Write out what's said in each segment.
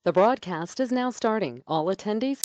The broadcast is now starting. All attendees.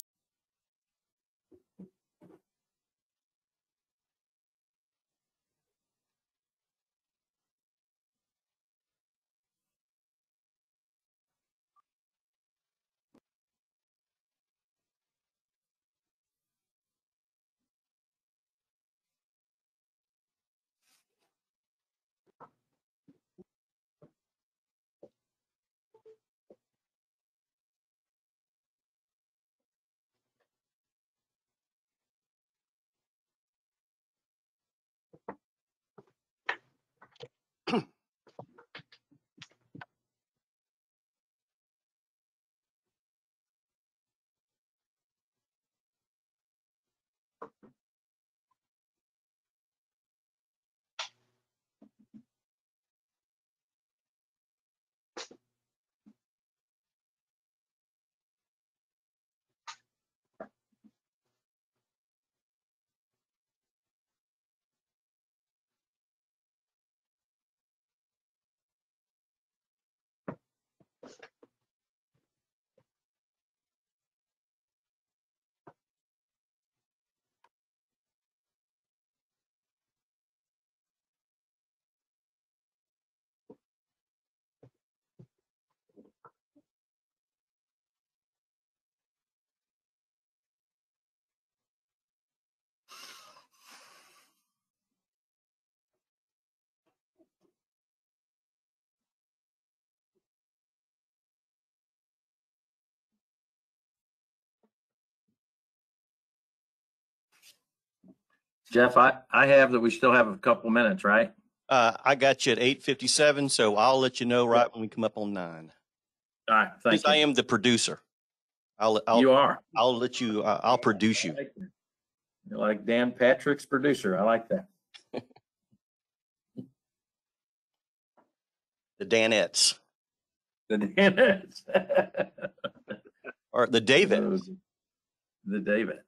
Jeff, I have that we still have a couple minutes, right? I got you at 8:57, so I'll let you know right when we come up on 9. All right, thank you. I am the producer. You are. I'll let you. I'll produce you. You're like Dan Patrick's producer. I like that. The Danettes. The Danettes. Or the Davettes. The Davettes.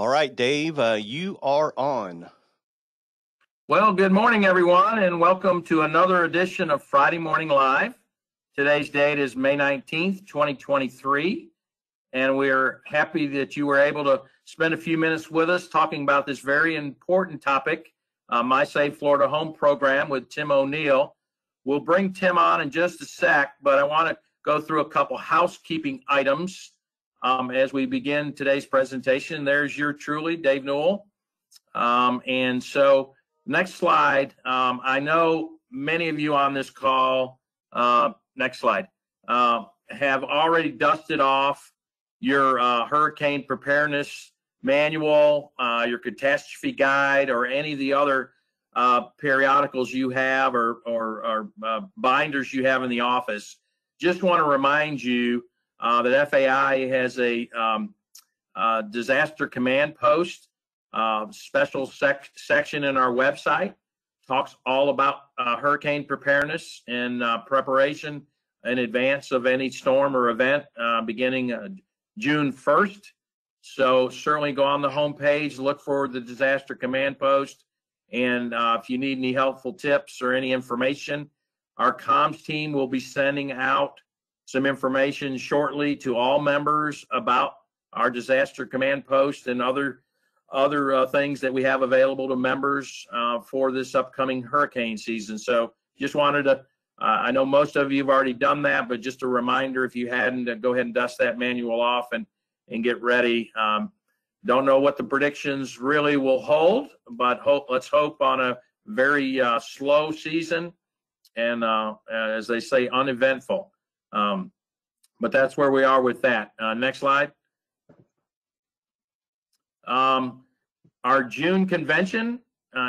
All right, Dave, you are on. Well, good morning, everyone, and welcome to another edition of Friday Morning Live. Today's date is May 19th, 2023, and we're happy that you were able to spend a few minutes with us talking about this very important topic, My Safe Florida Home Program with Tim O'Neill. We'll bring Tim on in just a sec, but I want to go through a couple housekeeping items as we begin today's presentation. There's your truly, Dave Newell. And so next slide. I know many of you on this call next slide, have already dusted off your hurricane preparedness manual, your catastrophe guide, or any of the other periodicals you have or binders you have in the office, just want to remind you that FAI has a disaster command post, special section in our website, talks all about hurricane preparedness and preparation in advance of any storm or event beginning June 1st. So certainly go on the homepage, look for the disaster command post. And if you need any helpful tips or any information, our comms team will be sending out some information shortly to all members about our disaster command post and other things that we have available to members for this upcoming hurricane season. So just wanted to, I know most of you have already done that, but just a reminder, if you hadn't, go ahead and dust that manual off and get ready. Don't know what the predictions really will hold, but let's hope on a very slow season and, as they say, uneventful. But that's where we are with that. Next slide. Our June convention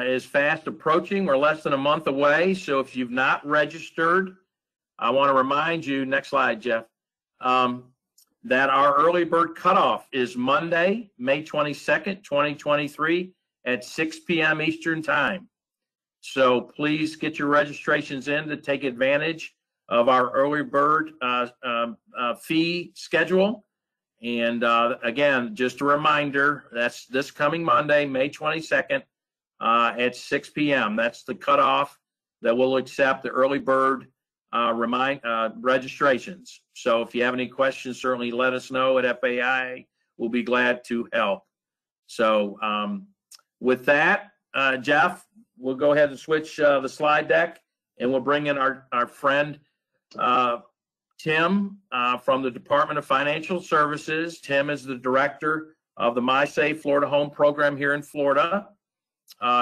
is fast approaching. We're less than a month away. So if you've not registered, I want to remind you, next slide, Jeff, that our early bird cutoff is Monday, May 22nd, 2023 at 6 p.m. Eastern time. So please get your registrations in to take advantage of our early bird fee schedule. And again, just a reminder, that's this coming Monday, May 22nd at 6 p.m. That's the cutoff that will accept the early bird registrations. So if you have any questions, certainly let us know at FAI. We'll be glad to help. So with that, Jeff, we'll go ahead and switch the slide deck, and we'll bring in our friend Tim from the Department of Financial Services. Tim is the director of the MySafe Florida Home Program here in Florida.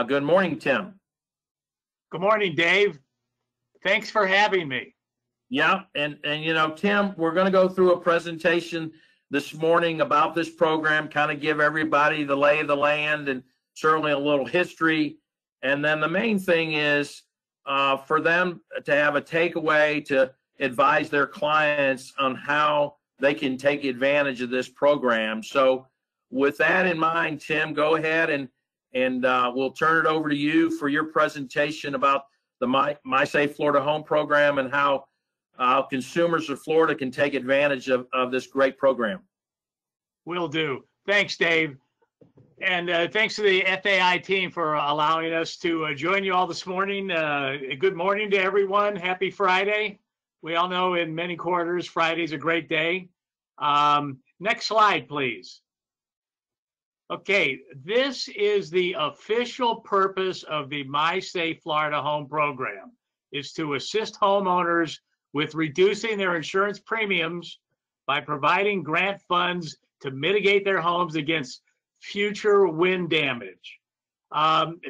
Good morning, Tim. Good morning, Dave. Thanks for having me. Yeah, and you know, Tim, we're going to go through a presentation this morning about this program, kind of give everybody the lay of the land and certainly a little history. And then the main thing is for them to have a takeaway to advise their clients on how they can take advantage of this program. So with that in mind, Tim, go ahead and we'll turn it over to you for your presentation about the MySafe Florida Home Program and how consumers of Florida can take advantage of this great program. Will do. Thanks, Dave. And thanks to the FAI team for allowing us to join you all this morning. Good morning to everyone. Happy Friday. We all know in many quarters, Friday's a great day. Next slide, please. Okay, this is the official purpose of the MySafe Florida Home Program, is to assist homeowners with reducing their insurance premiums by providing grant funds to mitigate their homes against future wind damage.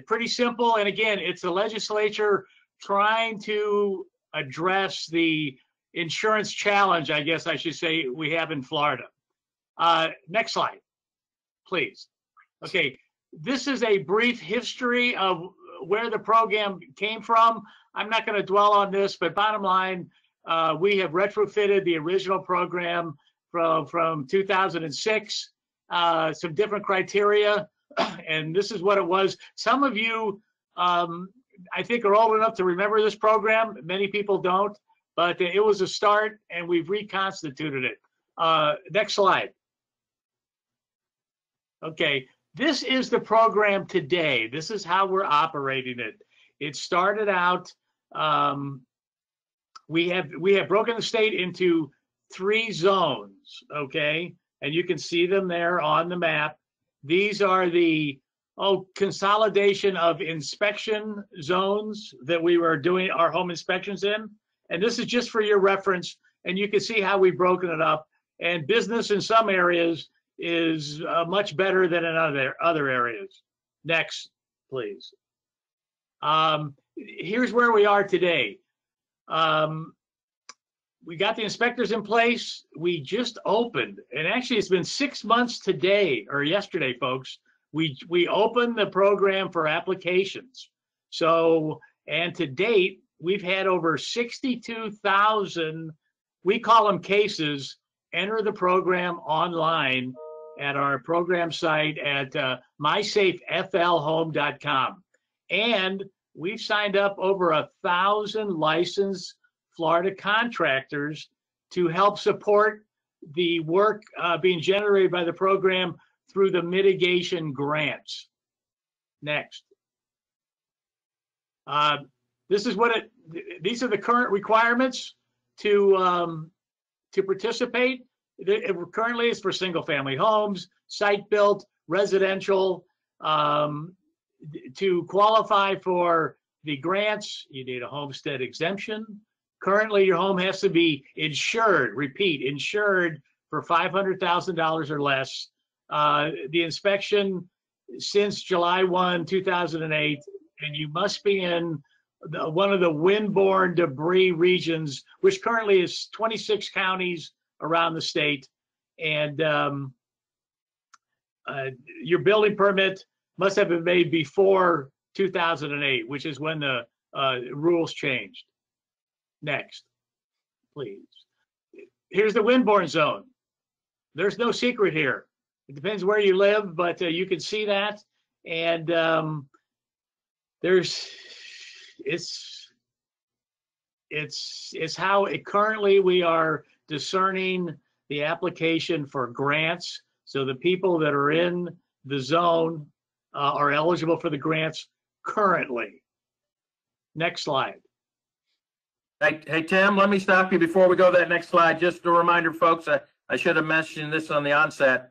Pretty simple, and again, it's the legislature trying to address the insurance challenge, I guess I should say, we have in Florida. Next slide, please. Okay, this is a brief history of where the program came from. I'm not going to dwell on this, but bottom line, we have retrofitted the original program from 2006, some different criteria, and this is what it was. Some of you, I think, are old enough to remember this program. Many people don't, but it was a start, and we've reconstituted it. Next slide. Okay, this is the program today. This is how we're operating it. It started out, we have broken the state into 3 zones, okay? And you can see them there on the map. These are the consolidation of inspection zones that we were doing our home inspections in. And this is just for your reference, and you can see how we've broken it up. And business in some areas is much better than in other areas. Next, please. Here's where we are today. we got the inspectors in place. We just opened, and actually it's been 6 months today or yesterday, folks. We opened the program for applications. So, and to date, we've had over 62,000, we call them cases, enter the program online at our program site at mysafeflhome.com. And we've signed up over 1,000 licensed Florida contractors to help support the work being generated by the program through the mitigation grants. Next. These are the current requirements to participate. Currently, it's for single-family homes, site-built, residential. To qualify for the grants, you need a homestead exemption. Currently, your home has to be insured, repeat, insured for $500,000 or less. The inspection since July 1, 2008, and you must be in one of the windborne debris regions, which currently is 26 counties around the state. And your building permit must have been made before 2008, which is when the rules changed. Next, please. Here's the Winborne Zone. There's no secret here. It depends where you live, but you can see that. And it's how it currently we are discerning the application for grants. So the people that are in the zone are eligible for the grants currently. Next slide. Hey, Tim, let me stop you before we go to that next slide. Just a reminder, folks, I should have mentioned this on the onset.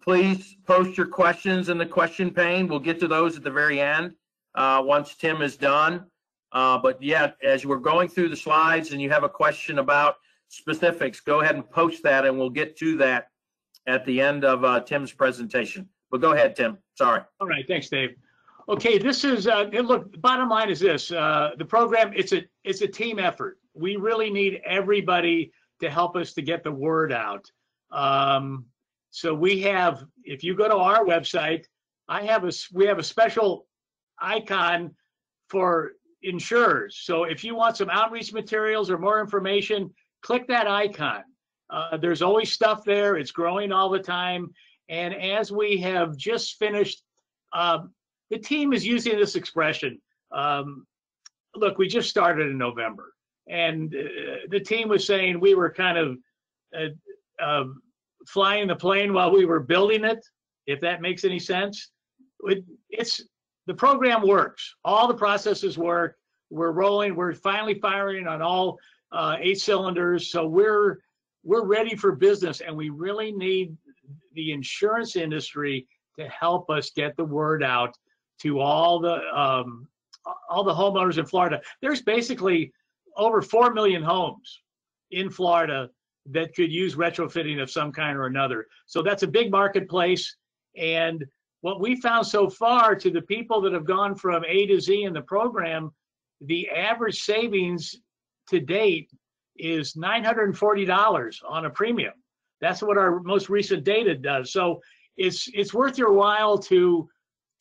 Please post your questions in the question pane. We'll get to those at the very end once Tim is done. But yeah, as we're going through the slides and you have a question about specifics, go ahead and post that and we'll get to that at the end of Tim's presentation. But go ahead, Tim. Sorry. All right. Thanks, Dave. Okay, this is look. Bottom line is this: the program. It's a team effort. We really need everybody to help us to get the word out. So we have. If you go to our website, we have a special icon for insurers. So if you want some outreach materials or more information, click that icon. There's always stuff there. It's growing all the time. And as we have just finished, the team is using this expression. Look, we just started in November, and the team was saying we were kind of flying the plane while we were building it, if that makes any sense. The program works. All the processes work. We're rolling. We're finally firing on all 8 cylinders. So we're ready for business, and we really need the insurance industry to help us get the word out to all the homeowners in Florida. There's basically over 4 million homes in Florida that could use retrofitting of some kind or another. So that's a big marketplace. And what we found so far, to the people that have gone from A to Z in the program, the average savings to date is $940 on a premium. That's what our most recent data does. So it's worth your while to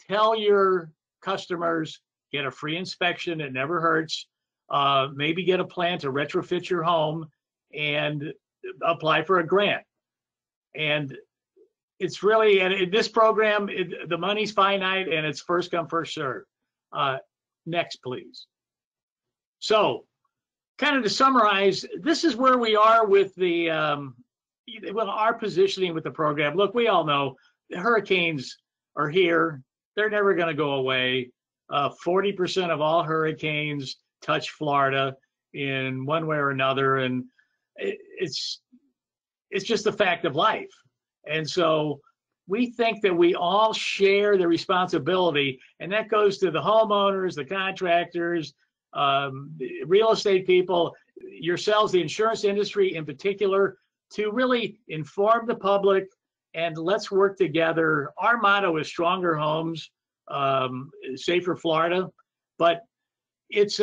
tell your customers, get a free inspection. It never hurts. Maybe get a plan to retrofit your home and apply for a grant. And it's really, and in this program, the money's finite and it's first come, first serve. Next, please. So kind of to summarize, this is where we are with the, our positioning with the program. Look, we all know the hurricanes are here. They're never going to go away. 40% of all hurricanes touch Florida in one way or another. And it's just a fact of life. And so we think that we all share the responsibility, and that goes to the homeowners, the contractors, real estate people, yourselves, the insurance industry in particular, to really inform the public, and let's work together. Our motto is stronger homes, safer Florida, but it's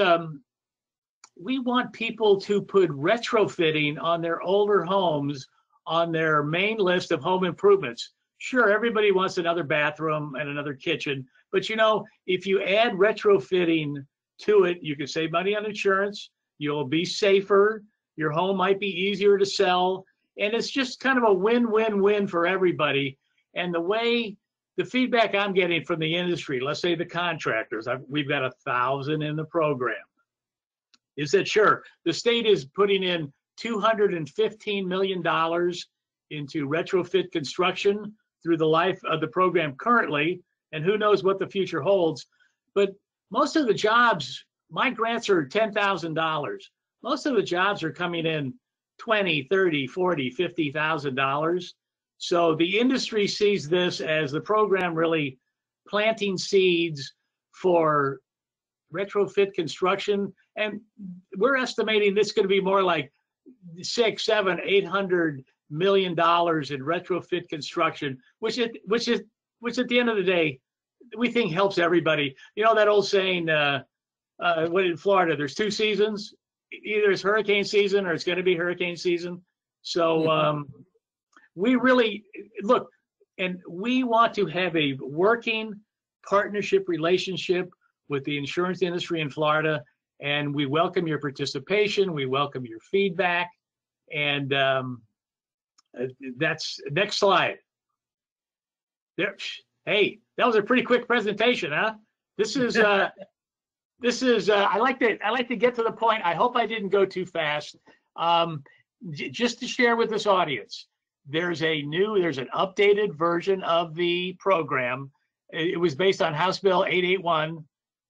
we want people to put retrofitting on their older homes on their main list of home improvements. Sure, everybody wants another bathroom and another kitchen, but you know, if you add retrofitting to it, you can save money on insurance, you'll be safer, your home might be easier to sell, and it's just kind of a win-win-win for everybody. And the feedback I'm getting from the industry, let's say the contractors, we've got 1,000 in the program, is that sure, the state is putting in $215 million into retrofit construction through the life of the program currently, and who knows what the future holds. But most of the jobs, my grants are $10,000. Most of the jobs are coming in $20, $30, $40, $50,000. So the industry sees this as the program really planting seeds for retrofit construction, and we're estimating this is going to be more like $600, $700, $800 million in retrofit construction, which at the end of the day, we think helps everybody. You know that old saying, what in Florida, there's 2 seasons, either it's hurricane season or it's going to be hurricane season. So we really look, and we want to have a working partnership relationship with the insurance industry in Florida, and we welcome your participation, we welcome your feedback, and that's next slide. There, hey, that was a pretty quick presentation, huh? This is I like to get to the point. I hope I didn't go too fast. Just to share with this audience, there's an updated version of the program. It was based on House Bill 881.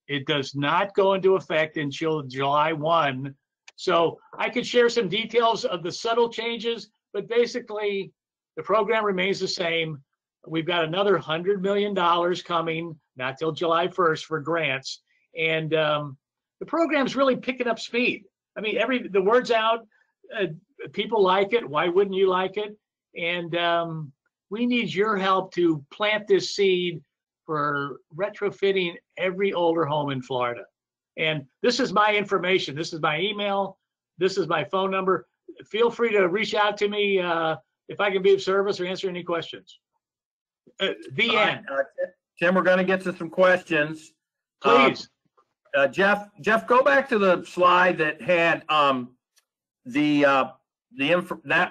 It does not go into effect until July 1. So I could share some details of the subtle changes, but basically the program remains the same. We've got another $100 million coming, not till July 1st, for grants. And the program's really picking up speed. I mean, the word's out, people like it. Why wouldn't you like it? And we need your help to plant this seed for retrofitting every older home in Florida. And this is my information. This is my email. This is my phone number. Feel free to reach out to me if I can be of service or answer any questions. The end. Tim, we're going to get to some questions. Please. Jeff, go back to the slide that had that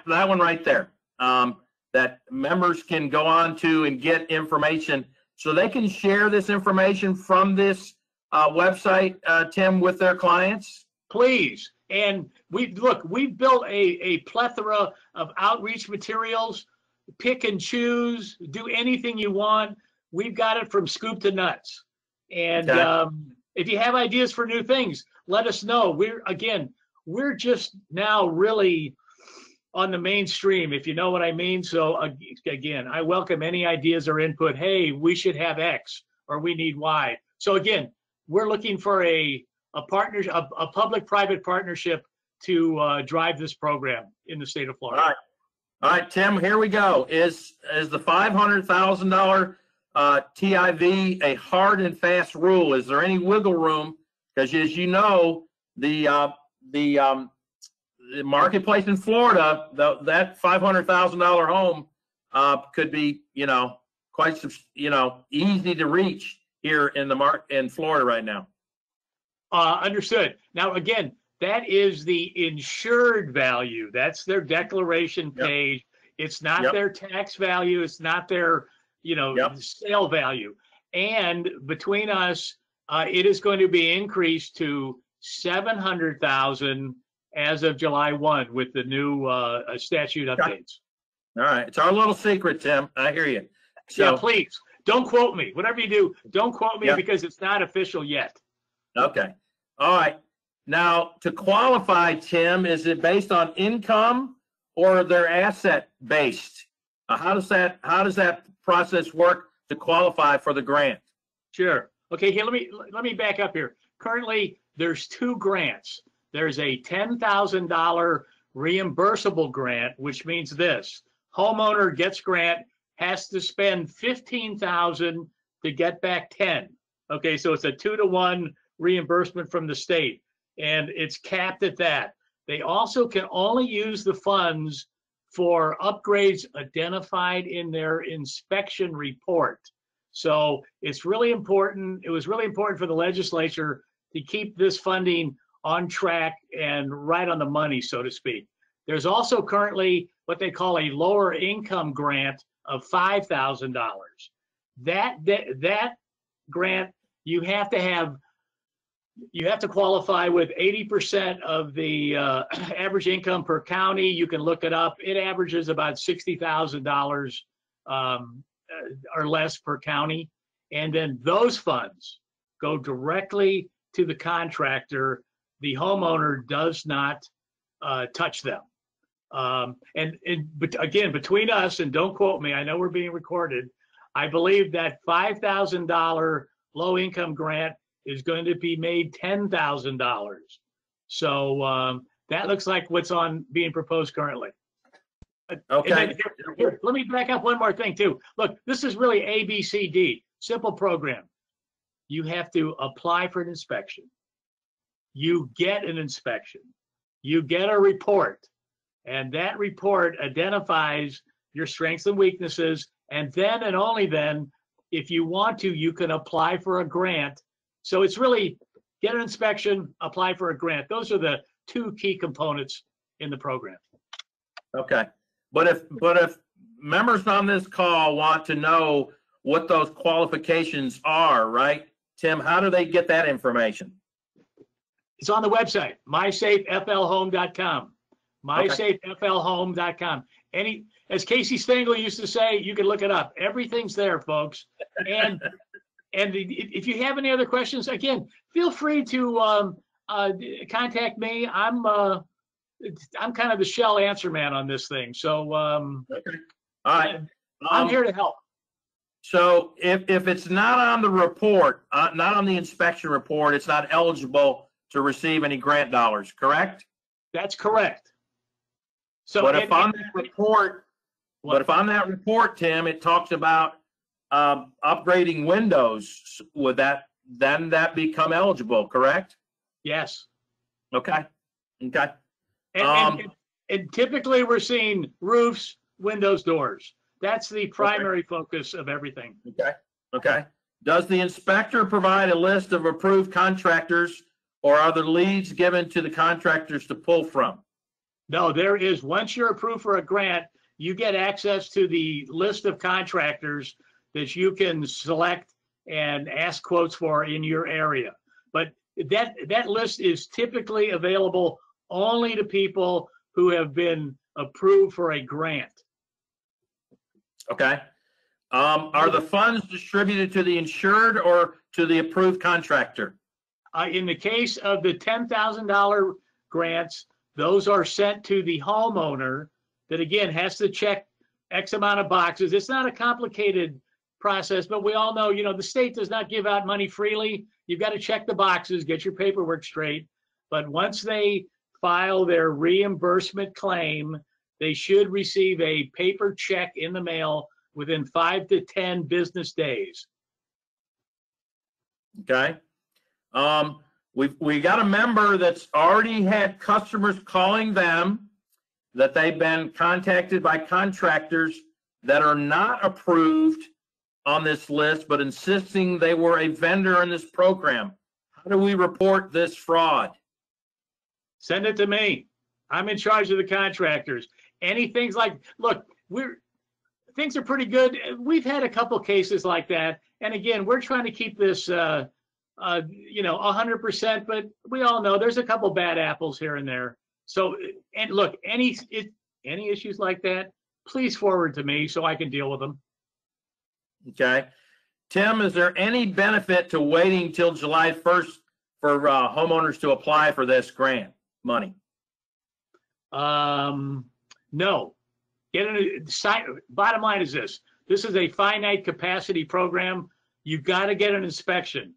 one right there. That members can go on to and get information, so they can share this information from this website, Tim, with their clients. Please. And we've built a plethora of outreach materials. Pick and choose, do anything you want. We've got it from scoop to nuts. And if you have ideas for new things, let us know. We're just now really on the mainstream, if you know what I mean. So again, I welcome any ideas or input. Hey, we should have X or we need Y. So again, we're looking for a public-private partnership to drive this program in the state of Florida. All right, Tim, here we go. Is the $500,000 TIV a hard and fast rule? Is there any wiggle room? Because as you know, the marketplace in Florida, that $500,000 home could be, quite, easy to reach here in Florida right now. Understood. Now, again, that is the insured value. That's their declaration page. Yep. It's not their tax value. It's not their, sale value. And between us, it is going to be increased to $700,000 as of July 1 with the new statute updates. All right. It's our little secret, Tim. I hear you. So, yeah, please don't quote me. Whatever you do, don't quote me because it's not official yet. Okay. All right. Now, to qualify, Tim, is it based on income or they're asset based? How does that process work to qualify for the grant? Sure. Okay. Here, let me back up here. Currently, there's 2 grants. There's a $10,000 reimbursable grant, which means this: homeowner gets grant, has to spend $15,000 to get back 10. Okay, so it's a 2-to-1 reimbursement from the state. and it's capped at that. They also can only use the funds for upgrades identified in their inspection report. So it's really important. It was really important for the legislature to keep this funding on track and right on the money, so to speak. There's also currently what they call a lower income grant of $5,000. That grant, you have to qualify with 80% of the average income per county. You can look it up. It averages about $60,000 or less per county. And then those funds go directly to the contractor. The homeowner does not touch them. But again, between us, and don't quote me, I know we're being recorded, I believe that $5,000 low income grant is going to be made $10,000. So that looks like what's being proposed currently. Okay. Here, let me back up one more thing too. Look, this is really ABCD, simple program. You have to apply for an inspection. You get an inspection. You get a report. And that report identifies your strengths and weaknesses. And then and only then, if you want to, you can apply for a grant. So it's really get an inspection, apply for a grant. Those are the two key components in the program. Okay. But if members on this call want to know what those qualifications are, right, Tim, how do they get that information? It's on the website, mysafeflhome.com. mysafeflhome.com. As Casey Stengel used to say, you can look it up. Everything's there, folks. And if you have any other questions, again, feel free to contact me. I'm kind of the shell answer man on this thing. So okay. All right. I'm here to help. So if it's not on the report, not on the inspection report, it's not eligible to receive any grant dollars, correct? That's correct. So, but if on that report, Tim, it talks about upgrading windows, would that become eligible, correct? Yes. Okay. Okay. And typically we're seeing roofs, windows, doors. That's the primary focus of everything. Okay. Okay. Does the inspector provide a list of approved contractors, or are the leads given to the contractors to pull from? No, there is. Once you're approved for a grant, you get access to the list of contractors that you can select and ask quotes for in your area. But that list is typically available only to people who have been approved for a grant. Okay. Are the funds distributed to the insured or to the approved contractor? In the case of the $10,000 grants, those are sent to the homeowner that, again, has to check X amount of boxes. It's not a complicated process, but we all know, the state does not give out money freely. You've got to check the boxes, get your paperwork straight. But once they file their reimbursement claim, they should receive a paper check in the mail within 5 to 10 business days. Okay. We got a member that's already had customers calling them that they've been contacted by contractors that are not approved on this list, but insisting they were a vendor in this program. How do we report this fraud? Send it to me. I'm in charge of the contractors. Anything's like, look, things are pretty good. We've had a couple cases like that. And again, we're trying to keep this 100%, but we all know there's a couple bad apples here and there. So, and look, any issues like that, please forward to me so I can deal with them. Okay. Tim, is there any benefit to waiting till July 1st for homeowners to apply for this grant money? No. Bottom line is this. This is a finite capacity program. You got to get an inspection.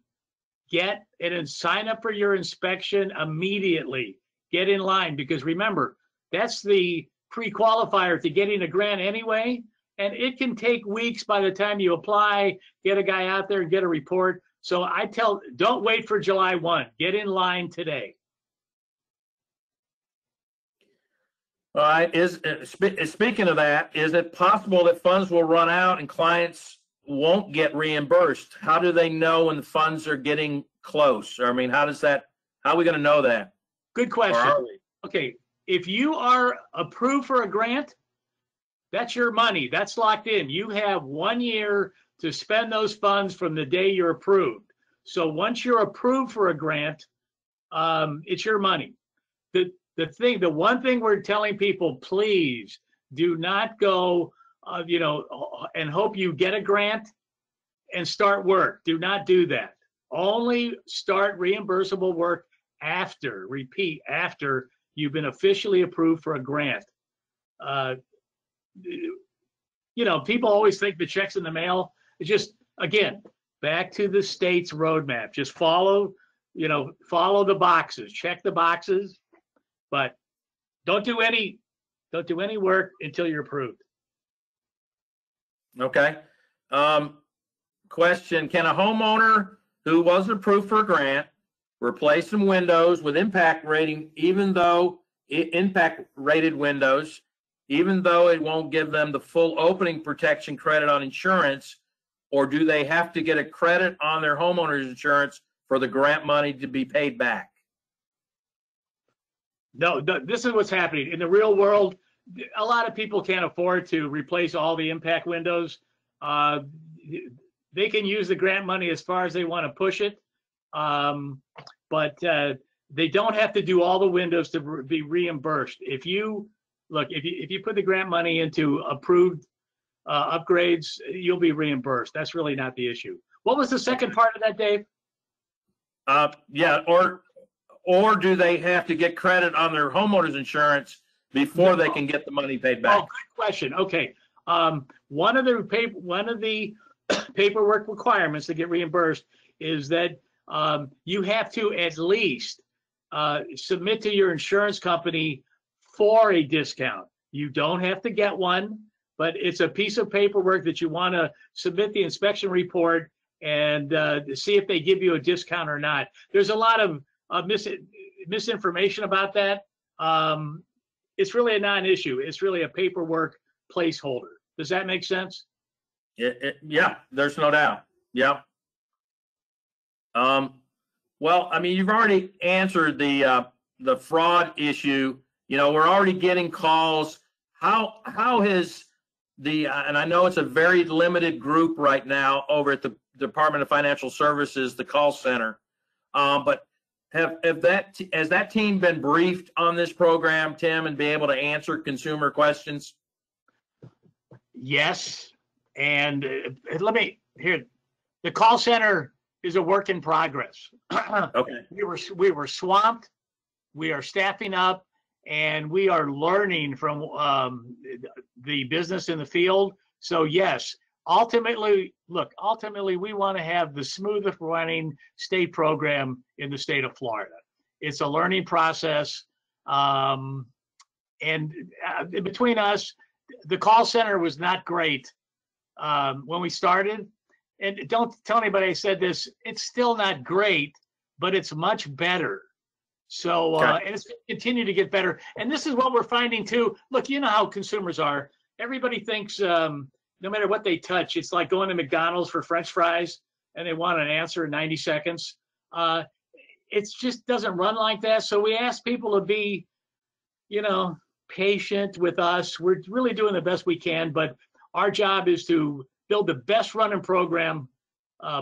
Get it and sign up for your inspection immediately. Get in line, because remember, that's the pre-qualifier to getting a grant anyway. And it can take weeks by the time you apply, get a guy out there and get a report. So don't wait for July 1. Get in line today. All right. Speaking of that, is it possible that funds will run out and clients won't get reimbursed? How do they know when the funds are getting close? Or, I mean, how are we going to know that? Good Or question. are we? Okay, if you are approved for a grant, that's your money. That's locked in. You have 1 year to spend those funds from the day you're approved. So once you're approved for a grant, it's your money. The one thing we're telling people, please do not go, and hope you get a grant and start work. Do not do that. Only start reimbursable work after you've been officially approved for a grant. People always think the check's in the mail. It's just, again, back to the state's roadmap. Just follow the boxes, check the boxes, but don't do any work until you're approved. Okay. Question, can a homeowner who wasn't approved for a grant replace some windows with impact rated windows, even though it won't give them the full opening protection credit on insurance? Or do they have to get a credit on their homeowner's insurance for the grant money to be paid back? No, this is what's happening in the real world. A lot of people can't afford to replace all the impact windows. They can use the grant money as far as they want to push it, but they don't have to do all the windows to be reimbursed. If you put the grant money into approved upgrades, you'll be reimbursed. That's really not the issue. What was the second part of that, Dave? Yeah, or do they have to get credit on their homeowner's insurance before they can get the money paid back? Oh, good question. Okay. One of the paperwork requirements to get reimbursed is that you have to at least submit to your insurance company for a discount. You don't have to get one, but it's a piece of paperwork that you want to submit the inspection report and see if they give you a discount or not. There's a lot of misinformation about that. It's really a non-issue. It's really a paperwork placeholder. Does that make sense? Yeah, there's no doubt. Yeah. Well, I mean, you've already answered the fraud issue. We're already getting calls. How has and I know it's a very limited group right now over at the Department of Financial Services, the call center. But has that team been briefed on this program, Tim, and be able to answer consumer questions? Yes. And the call center is a work in progress. Okay. We were swamped. We are staffing up, and we are learning from the business in the field. So yes, ultimately, we want to have the smoothest running state program in the state of Florida. It's a learning process. And between us, the call center was not great when we started. And don't tell anybody I said this, it's still not great, but it's much better. So, and it's going to continue to get better. And this is what we're finding too. Look, you know how consumers are. Everybody thinks no matter what they touch, it's like going to McDonald's for French fries and they want an answer in 90 seconds. It just doesn't run like that. So we ask people to be, patient with us. We're really doing the best we can, but our job is to build the best running program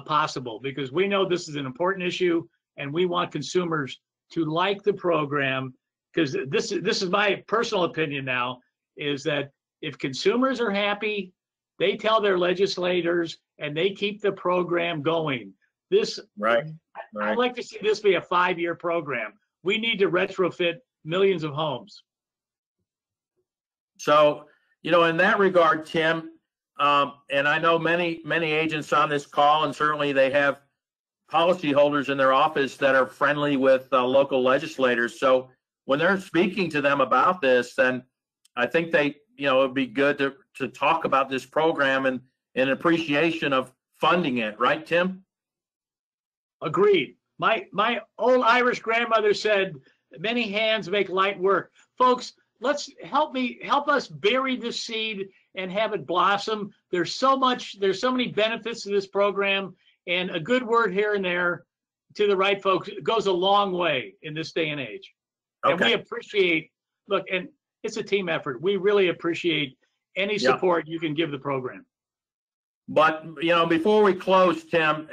possible, because we know this is an important issue and we want consumers to like the program. Because this is my personal opinion now, is that if consumers are happy, they tell their legislators and they keep the program going. Right. I'd like to see this be a 5-year program. We need to retrofit millions of homes. So, in that regard, Tim, and I know many agents on this call, and certainly they have policyholders in their office that are friendly with local legislators. So when they're speaking to them about this, then I think it'd be good to talk about this program and in appreciation of funding it. Right, Tim? Agreed. My old Irish grandmother said, many hands make light work. Folks, let's help us bury the seed and have it blossom. There's so many benefits to this program, and a good word here and there to the right folks goes a long way in this day and age. And we appreciate, look, and it's a team effort. We really appreciate any support you can give the program. But, you know, before we close, Tim,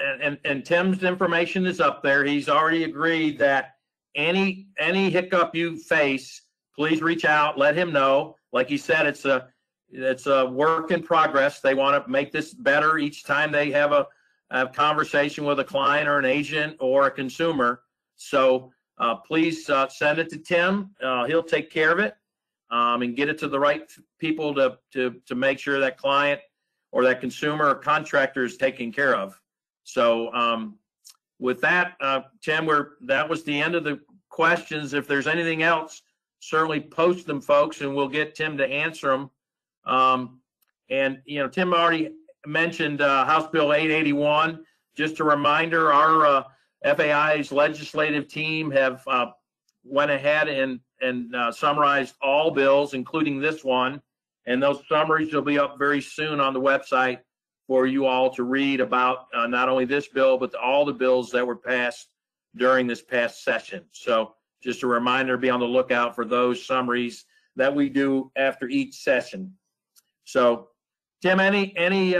and Tim's information is up there. He's already agreed that any hiccup you face, please reach out, let him know. Like he said, it's a work in progress. They want to make this better each time they have a conversation with a client or an agent or a consumer. So please send it to Tim. He'll take care of it and get it to the right people to make sure that client or that consumer or contractor is taken care of. So with that, Tim, that was the end of the questions. If there's anything else, certainly post them, folks, and we'll get Tim to answer them. And, you know, Tim already mentioned House Bill 881. Just a reminder, our FAI's legislative team have went ahead and summarized all bills, including this one. And those summaries will be up very soon on the website for you all to read about not only this bill, but all the bills that were passed during this past session. So just a reminder, be on the lookout for those summaries that we do after each session. So, Tim, any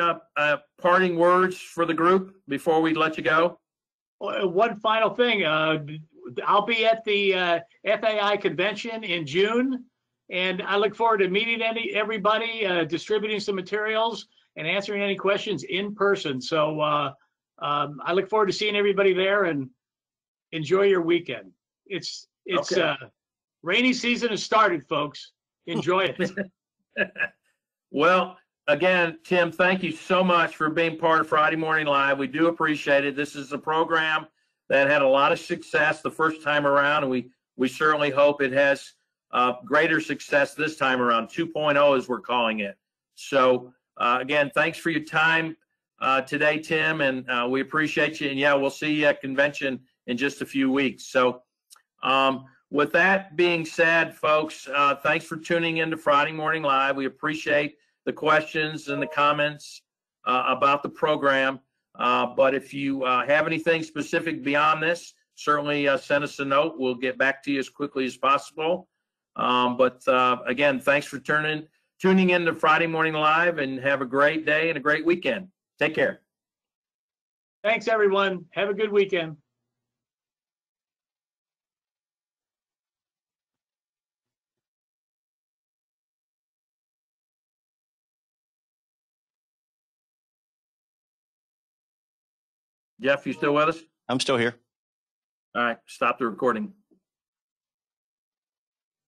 parting words for the group before we let you go? One final thing. I'll be at the FAI convention in June. And I look forward to meeting everybody, distributing some materials, and answering any questions in person. So I look forward to seeing everybody there, and enjoy your weekend. It's rainy season has started, folks. Enjoy it. Well, again, Tim, thank you so much for being part of Friday Morning Live. We do appreciate it. This is a program that had a lot of success the first time around, and we certainly hope it has greater success this time around, 2.0 as we're calling it. So again, thanks for your time today, Tim, and we appreciate you. And yeah, we'll see you at convention in just a few weeks. So with that being said, folks, thanks for tuning in to Friday Morning Live. We appreciate the questions and the comments about the program. But if you have anything specific beyond this, certainly send us a note. We'll get back to you as quickly as possible. But again, thanks for tuning in to Friday Morning Live, and have a great day and a great weekend. Take care. Thanks, everyone. Have a good weekend. Jeff, you still with us? I'm still here. All right, stop the recording.